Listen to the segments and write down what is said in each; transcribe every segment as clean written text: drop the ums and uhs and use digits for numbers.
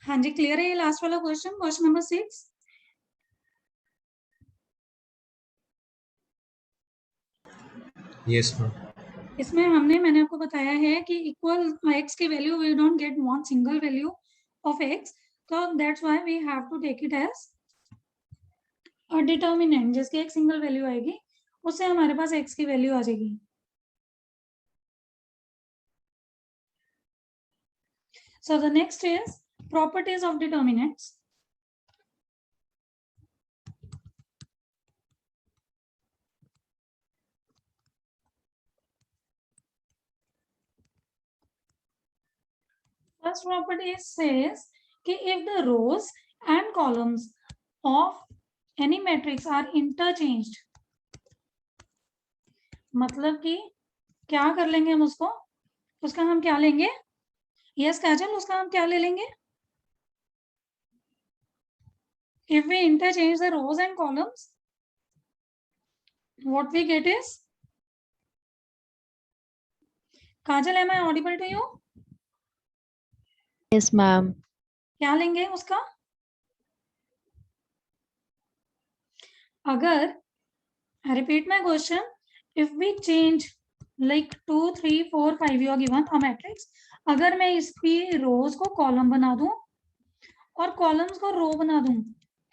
हाँ जी, क्लियर है ये लास्ट वाला question, question number 6? Yes ma'am. इसमें मैंने आपको बताया है कि इक्वल एक्स की value we don't get one single value of x, तो that's why we have to take it as a determinant, जिसकी एक सिंगल वैल्यू आएगी उससे हमारे पास एक्स की वैल्यू आ जाएगी। So the next is properties of determinants. First property says कि if the rows and columns of any matrix are interchanged, मतलब कि क्या कर लेंगे हम उसका हम क्या लेंगे? यस काजल, उसका हम क्या ले लेंगे? If we interchange the rows and columns, what we get is, Kajal, am I audible to you? Yes, ma'am. क्या लेंगे उसका? अगर, I repeat my question, if we change like 2 3 4 5 you are given a matrix, अगर मैं इसकी रोज को column बना दूं और कॉलम्स को रो बना दूं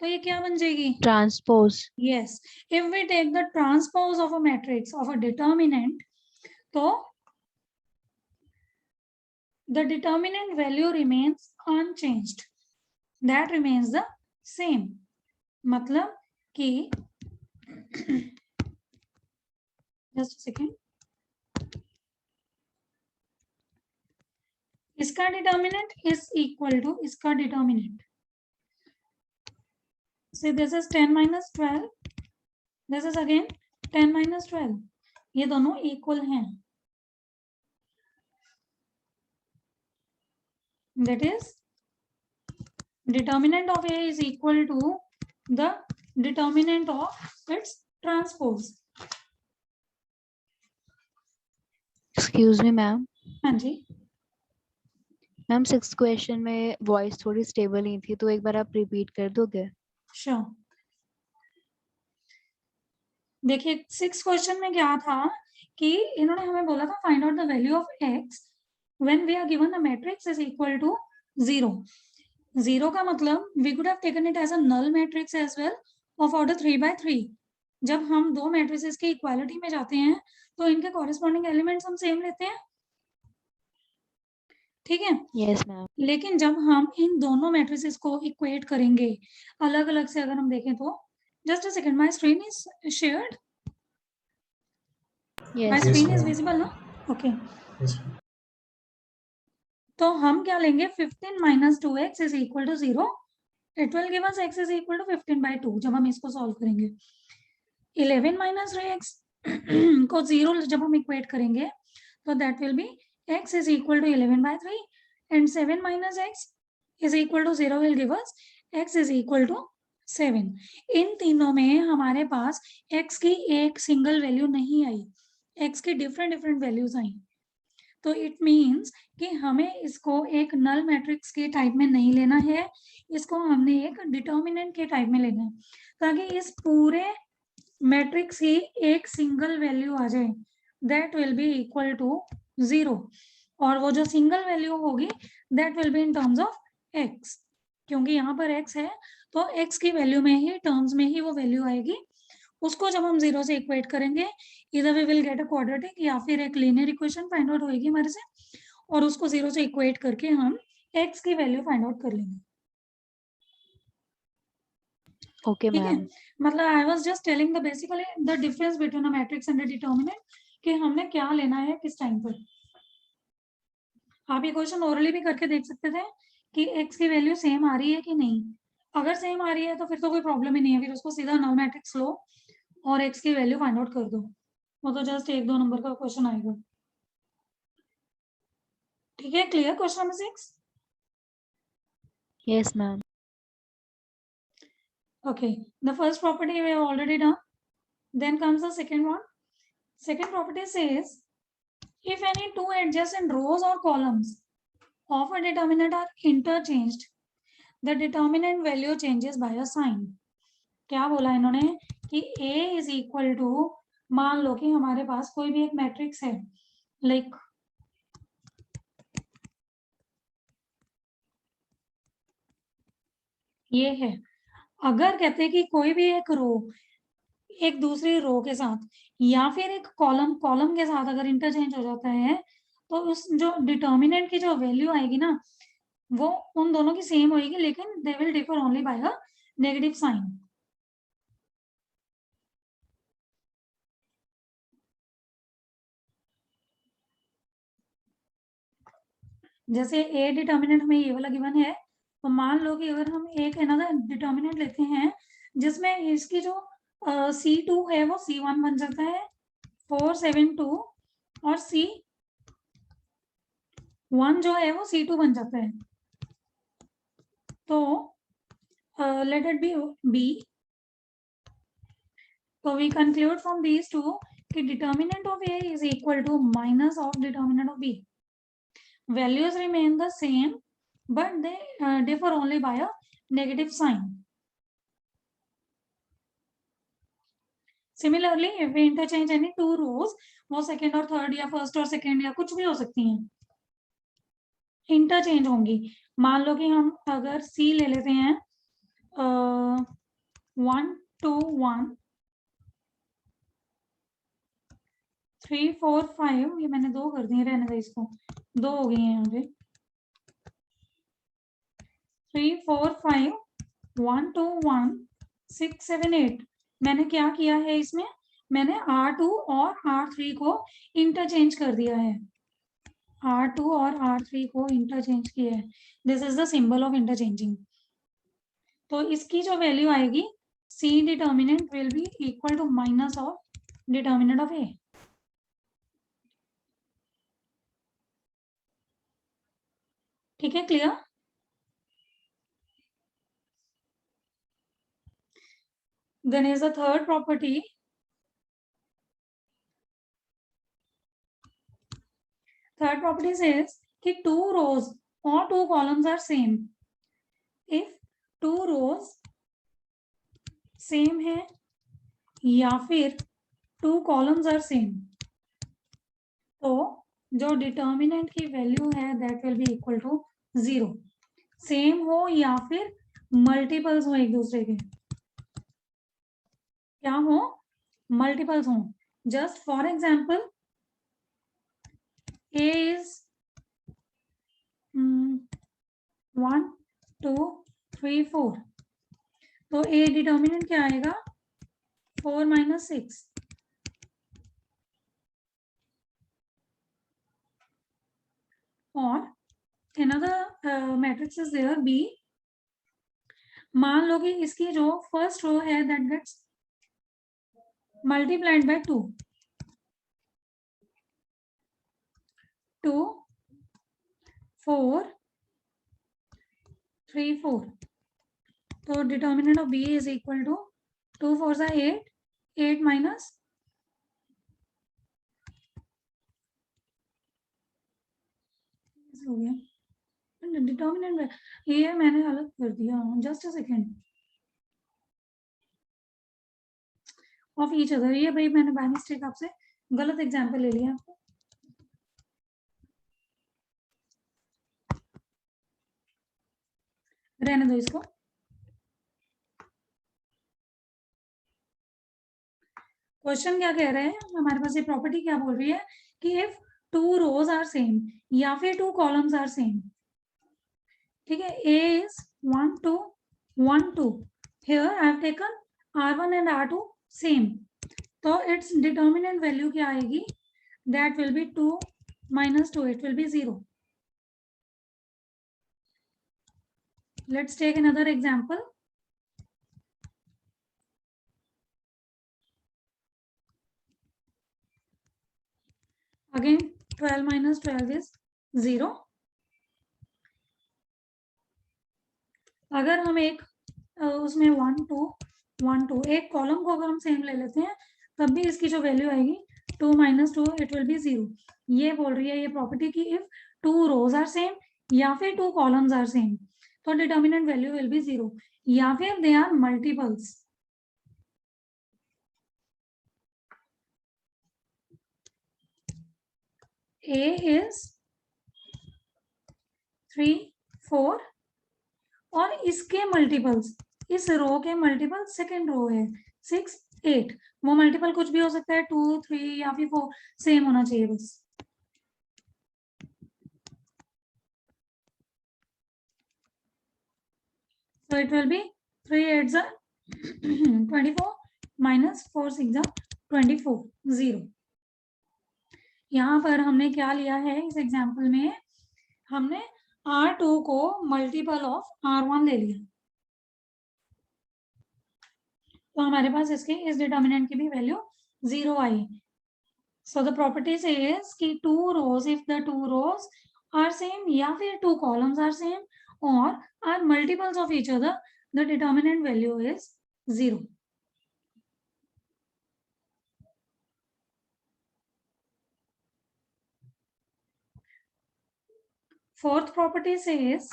तो ये क्या बन जाएगी? Transpose. Yes, if we take the transpose of a matrix of a determinant, तो the determinant value remains unchanged, that remains the same, मतलब कि just a second, इसका डिटर्मिनेंट इज इक्वल टू इसका determinant, so this is 10 minus 12, this is again 10 minus 12, ये दोनों equal हैं, that is determinant of A is equal to the determinant of its transpose. Excuse me, ma'am. हाँ जी, ma'am 6th question में voice थोड़ी stable नहीं थी, तो एक बार आप रिपीट कर दोगे? श्योर। देखिए 6 क्वेश्चन में क्या था कि इन्होंने हमें बोला था find out the value of x when we are given a matrix is equal to 0। 0 का मतलब we could have taken it as a null matrix as well of order 3/3। जब हम दो मैट्रिसेस की इक्वालिटी में जाते हैं तो इनके कॉरेस्पॉन्डिंग एलिमेंट्स हम सेम लेते हैं, ठीक है? Yes ma'am. लेकिन जब हम इन दोनों मैट्रिसेस को इक्वेट करेंगे अलग अलग से, अगर हम देखें तो, just a second, my screen is shared, my yes screen ma'am. Is visible ना? Okay, Yes. तो हम क्या लेंगे? 15 minus 2x is equal to 0. It will give us x is equal to 15/2 जब हम इसको सॉल्व करेंगे। 11 minus 3x को 0 जब हम इक्वेट करेंगे तो that will be x is equal to 11/3 and 7 minus x is equal to 0 will give us x is equal to 7। इन तीनों में हमारे पास x की एक सिंगल वैल्यू नहीं आई, x की डिफरेंट वैल्यूज आई, तो इट मीन्स कि हमें इसको एक नल मैट्रिक्स के टाइप में नहीं लेना है, इसको हमने एक डिटर्मिनेंट के टाइप में लेना है ताकि इस पूरे मैट्रिक्स की एक सिंगल वैल्यू आ जाए, that will be equal to 0, और वो जो सिंगल वैल्यू होगी that will be in terms of x, क्योंकि यहाँ पर x है तो x की वैल्यू में ही, टर्म्स में ही वो वैल्यू आएगी। उसको जब हम 0 से इक्वेट करेंगे इधर we will get a quadratic या फिर एक लीनियर इक्वेशन फाइंड आउट होगी हमारे से, और उसको 0 से इक्वेट करके हम x की वैल्यू फाइंड आउट कर लेंगे। ओके ठीक है, मैम। मतलब I was just telling the basically the difference between a matrix and a determinant कि हमने क्या लेना है किस टाइम पर। आप ये क्वेश्चन ओरली भी करके देख सकते थे कि x की वैल्यू सेम आ रही है कि नहीं, अगर सेम आ रही है तो फिर तो कोई प्रॉब्लम ही नहीं है, फिर उसको सीधा नल मैट्रिक्स लो और x की वैल्यू फाइंड आउट कर दो, वो तो जस्ट 1-2 नंबर का क्वेश्चन आएगा। ठीक है, clear question number 6? Yes ma'am. Okay, the first property we have already done. Then comes the second one. Second property says if any two adjacent rows or columns of a determinant are interchanged, the determinant value changes by a sign. क्या बोला इन्होंने कि A is equal to, मान लो कि हमारे पास कोई भी एक मैट्रिक्स है, लाइक ये है। अगर कहते हैं कि कोई भी एक रो एक दूसरी रो के साथ या फिर एक कॉलम कॉलम के साथ अगर इंटरचेंज हो जाता है, तो उस जो डिटर्मिनेंट की जो वैल्यू आएगी ना, वो उन दोनों की सेम होगी, लेकिन they will differ only by a negative sign. जैसे ए डिटर्मिनेंट हमें ये वाला गिवन है, तो मान लो कि अगर हम एक अनदर डिटर्मिनेंट लेते हैं जिसमें इसकी जो C2 है वो C1 बन जाता है, 472, और C1 जो है वो C2 बन जाता है। तो let it be B. So we conclude from these two कि determinant of A is equal to minus of determinant of B. Values remain the same, but they differ only by a negative sign. Similarly, if we interchange any two rows, वो second और third या first और second या कुछ भी हो सकती हैं, इंटरचेंज होंगी। मान लो कि हम अगर C ले लेते हैं 1 2 1 3 4 5, ये मैंने 2 कर दिए, रहने दो इसको, 2 हो गई है यहाँ पे, 3 4 5 1 2 1 6 7 8। मैंने क्या किया है इसमें, मैंने R2 और R3 को इंटरचेंज कर दिया है, R2 और R3 को इंटरचेंज किया है। This is the symbol of interchanging. तो इसकी जो वैल्यू आएगी, C determinant will be equal to minus of determinant of A। ठीक है, clear? Then is the third property. Third property says कि two rows or two columns are same. If two rows same है या फिर two columns are same, तो जो determinant की value है that will be equal to 0. Same हो या फिर मल्टीपल्स हो एक दूसरे के, क्या हो, मल्टीपल्स हो। Just for example A is 1 2 3 4, तो A डिटर्मिनेंट क्या आएगा, 4 minus 6। और another matrix is there B. मान लो कि इसकी जो फर्स्ट रो है that gets multiplied by 2 4 3 4, तो determinant of B is equal to 2 4 are 8, 8 minus हो गया डिटर्मिनेंट, ये मैंने अलग कर दिया, just a second, of each other. ये भाई मैंने बाय मिस्टेक आपसे गलत एग्जांपल ले लिया आपको, रहने दो इसको। क्वेश्चन क्या कह रहे हैं हमारे पास, ये प्रॉपर्टी क्या बोल रही है कि if two rows are same या फिर टू कॉलम्स आर सेम, ठीक है, A is 1 2 1 2, here I have taken R1 and R2 same, तो its determinant value क्या आएगी, that will be 2 minus 2, it will be 0. Let's take another example. Again 12 minus 12 is 0. अगर हम एक उसमें 1 2 1 2 एक कॉलम को अगर हम सेम ले लेते हैं, तब भी इसकी जो वैल्यू आएगी 2 minus 2, it will be 0. ये बोल रही है ये प्रॉपर्टी की if two rows are same या फिर टू कॉलम्स आर सेम, तो डिटर्मिनेंट वैल्यू विल बी 0, या फिर they are multiples. A is 3, 4 और इसके मल्टीपल्स, इस रो के मल्टीपल सेकेंड रो है 6, 8, वो मल्टीपल कुछ भी हो सकता है, 2, 3 या फिर 4, सेम होना चाहिए बस। So it will be 3 8s are 24 minus 4 6 are 24, 0। यहाँ पर हमने क्या लिया है इस एग्जाम्पल में, हमने R2 को मल्टीपल ऑफ R1 ले लिया, तो हमारे पास इसके इस डिटर्मिनेंट की भी value 0 I. So the property says कि two rows, if the two rows are same या फिर two columns are same or are multiples of each other, the determinant value is 0. Fourth property says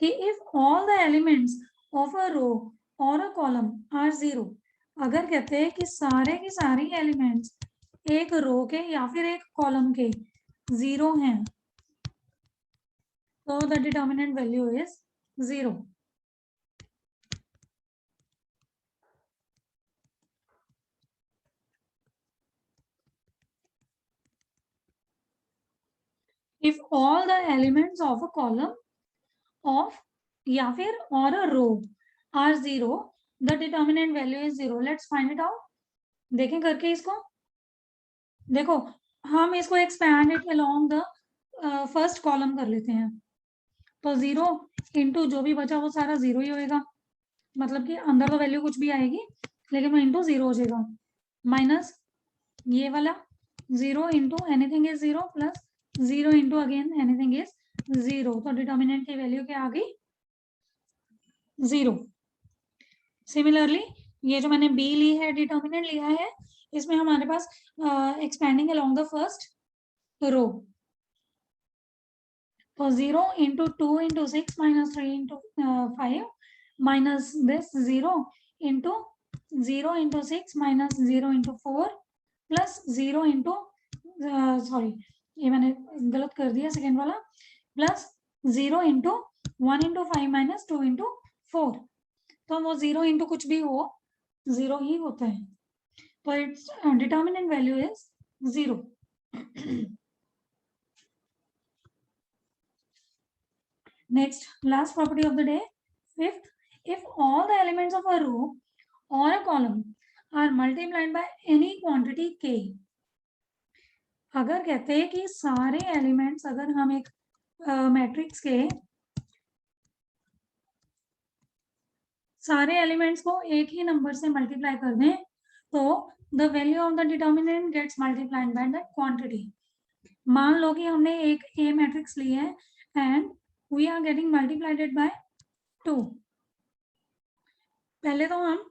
कि if all the elements of a row or a column are 0, अगर कहते हैं कि सारे की सारी एलिमेंट्स एक रो के या फिर एक कॉलम के 0 हैं, तो the determinant value is 0. If all the elements of a column of या फिर or a row are 0, the determinant value is 0. Let's find it out. देखें करके इसको, देखो हम इसको expand it along the first column कर लेते हैं, तो 0 इंटू जो भी बचा वो सारा 0 ही होएगा, मतलब कि अंदर तो वैल्यू कुछ भी आएगी लेकिन वो इंटू 0 हो जाएगा, माइनस ये वाला 0 into anything is 0 plus 0 into again anything is 0, तो डिटर्मिनेंट की वैल्यू क्या आ गई 0। सिमिलरली ये जो मैंने बी ली है, डिटर्मिनेंट लिया है, इसमें हमारे पास expanding along the first row, तो 0 into 2 into 6 minus 3 into 5 minus this 0 into 0 into 6 minus 0 into 4 plus 0 into sorry ये मैंने गलत कर दिया सेकेंड वाला, plus 0 into 1 into 5 minus 2 into 4, तो वो 0 इंटू कुछ भी हो 0 ही होता है, तो its determinant value is 0। Next, last property of the day, fifth, if all the elements of a row or a column are multiplied by any quantity k, अगर कहते हैं कि सारे एलिमेंट्स, अगर हम एक मैट्रिक्स के सारे एलिमेंट्स को एक ही नंबर से मल्टीप्लाई कर दें, तो the value of the determinant gets multiplied by that quantity. मान लो कि हमने एक ए मैट्रिक्स ली है and we are getting multiplied by 2। पहले तो हम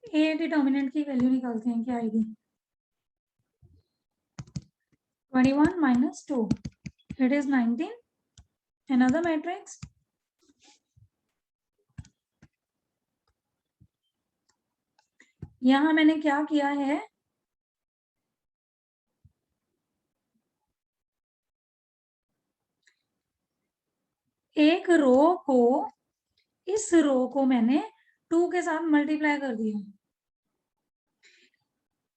ए डिटर्मिनेंट की वैल्यू निकालते हैं, क्या आएगी 21 minus 2, it is 19, another matrix, यहां मैंने क्या किया है, एक रो को इस रो को मैंने 2 के साथ मल्टीप्लाई कर दिया,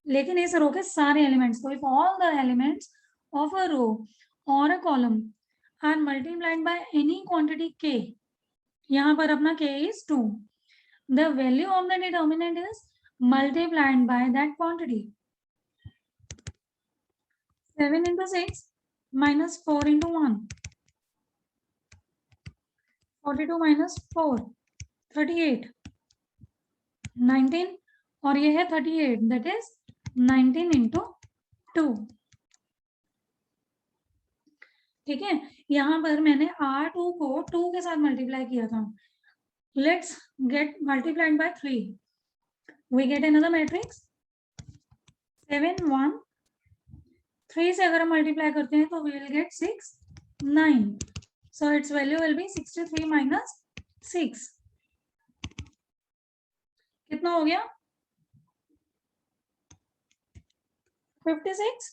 लेकिन इस रो के सारे एलिमेंट्स को, if all the elements of a row और a column are multiplied by any quantity k, यहां पर अपना k is 2, the value of the determinant is multiplied by that quantity। 7 into 6 minus 4 into 1, 42 minus 4, 38, 19 और ये है 38, that is 19 into 2। ठीक है, यहाँ पर मैंने R2 को 2 के साथ मल्टीप्लाई किया था, let's get multiplied by 3, we get another matrix 7 1, 3 से अगर हम मल्टीप्लाई करते हैं तो we will get 6 9. So its value will be 63 minus 6. कितना हो गया? 56.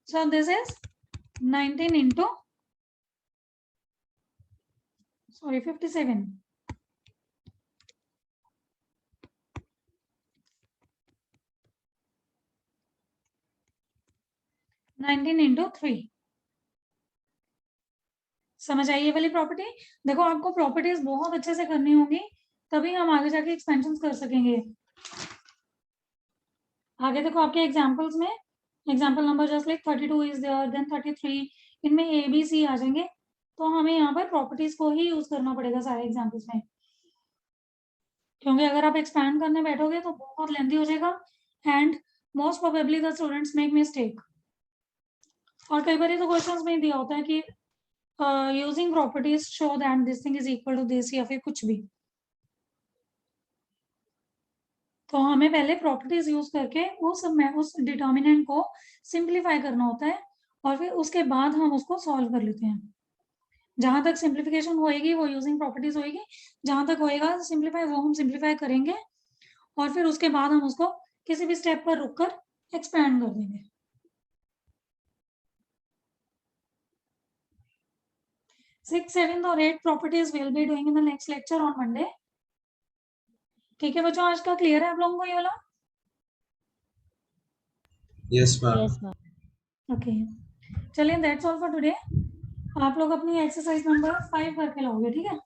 So this is 19 into 57. Nineteen into 3. समझ आई ये वाली प्रॉपर्टी? देखो आपको प्रॉपर्टीज बहुत अच्छे से करनी होगी, तभी हम आगे जाके एक्सपेंशन कर सकेंगे। आगे देखो आपके एग्जाम्पल्स में, example number just like 32 is there, then 33, इनमें ए बी सी आ जाएंगे, तो हमें यहाँ पर प्रॉपर्टीज को ही यूज करना पड़ेगा सारे एग्जाम्पल्स में, क्योंकि अगर आप एक्सपैंड करने बैठोगे तो बहुत लेंथी हो जाएगा and most probably the students make mistake. और कई बार तो क्वेश्चंस में दिया होता है कि using properties show that this thing is equal to this, या फिर कुछ भी। तो हमें पहले प्रॉपर्टीज यूज करके उस डिटर्मिनेंट को सिंप्लीफाई करना होता है, और फिर उसके बाद हम उसको सॉल्व कर लेते हैं। जहां तक सिंप्लीफिकेशन होएगी वो यूजिंग प्रॉपर्टीज होएगी, जहां तक होएगा सिंप्लीफाई वो हम सिंप्लीफाई करेंगे, और फिर उसके बाद हम उसको किसी भी स्टेप पर रुककर एक्सपैंड कर देंगे। 6, 7 और 8 properties will be doing in the next lecture on Monday. ठीक है बच्चों, आज का क्लियर है आप लोगों को ये वाला? Yes ma'am. Yes ma'am. Okay, चलिए दैट्स ऑल फॉर टुडे। आप लोग अपनी एक्सरसाइज नंबर 5 करके लाओगे, ठीक है?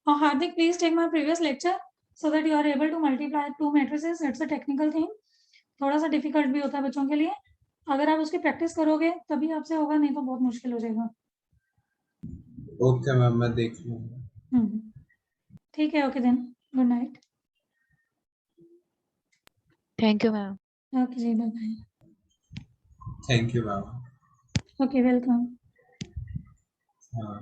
Hardik, please take my previous lecture so that you are able to multiply two matrices. It's a technical thing. थोड़ा सा डिफिकल्ट भी होता है बच्चों के लिए। अगर आप उसकी प्रैक्टिस करोगे तभी आपसे होगा, नहीं तो बहुत मुश्किल हो जाएगा। ओके मैम, मैं देख लूँगा। ठीक है, okay then, good night. Thank you ma'am. Okay जी, bye bye. Thank you ma'am. Okay, welcome. हाँ।